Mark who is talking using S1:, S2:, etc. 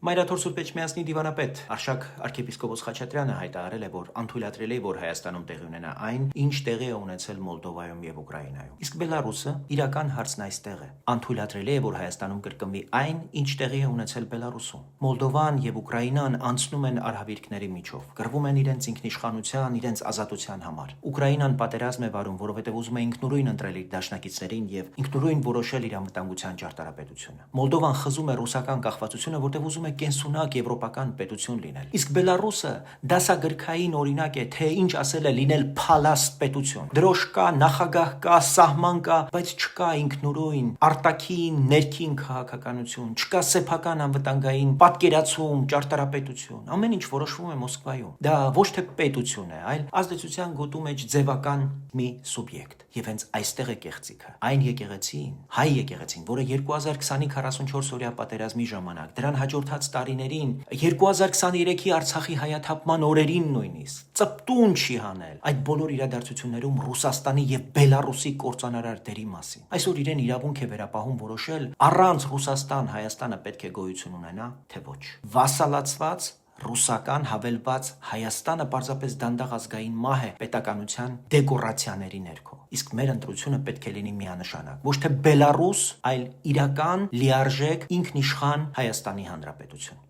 S1: Մայրաթոր Սուրբ Էջմիածնի դիվանապետ Արշակ arczepiskopos Խաչատրյանը հայտարարել է, որ անթույլատրել է, որ Հայաստանում տեղի ունենա այն, ինչ տեղի է ունեցել Մոլդովայում եւ Ուկրաինայում։ Իսկ Բելարուսը իրական հարցն այստեղ է։ Անթույլատրել է, որ Հայաստանում կրկնվի այն, ինչ տեղի է ունեցել Բելարուսում։ Մոլդովան եւ Ուկրաինան անցնում են արհավիրքների միջով, կռվում են իրենց ինքնիշխանության, իրենց ազատության համար։ Ուկրաինան պատերազմ է վարում, որովհետեւ ուզում է ինքնուրույն ընտրել իր դաշնակիցներին եւ ինքնուրույն որոշել իր անվտանգության ճարտարապետությունը։ Մոլդովան խզում է ռուսական կախվածությունը, որտեղ ուզում է կենսունակ եվրոպական պետություն լինել։ Իսկ Բելարուսը դասագրքային օրինակ է, թե ինչ ասել է լինել փալաստ պետություն։ Դրոշ կա, նախագահ կա, սահման կա, բայց չկա ինքնուրույն արտաքին, ներքին քաղաքականություն, չկա սեփական անվտանգային պատկերացում, ճարտարապետություն։ Ամեն ինչ որոշվում է Մոսկվայում։ Դա ոչ թե պետություն է, այլ ազդեցության գոտու մեջ ձևական մի սուբյեկտ։ Եվ հենց այստեղ է կեղծիքը։ Այն եկեղեցին, հայ եկեղեցին, որը 2020-ի 44 օրյա պատերազմի ժամանակ, դրան հաջորդած տարիներին, 2023-ի Արցախի հայաթափման օրերին նույնիսկ ծպտուն չի հանել այդ բոլոր իրադարձություններում Ռուսաստանի եւ Բելարուսի կործանարար դերի մասին։ Այսօր իրեն իրավունք է վերապահում որոշել առանց Ռուսաստան Հայաստանը պետք է գոյություն ունենա, թե ոչ։ Վասալացված ռուսական հավելված Հայաստանը պարզապես դանդաղ ազգային մահ է պետականության դեկորացիաների ներքո։ Իսկ մեր ընտրությունը պետք է լինի միանշանակ, ոչ թե Բելարուս, այլ իրական, լիարժեք, ինքնիշխան Հայաստանի Հանրապետություն։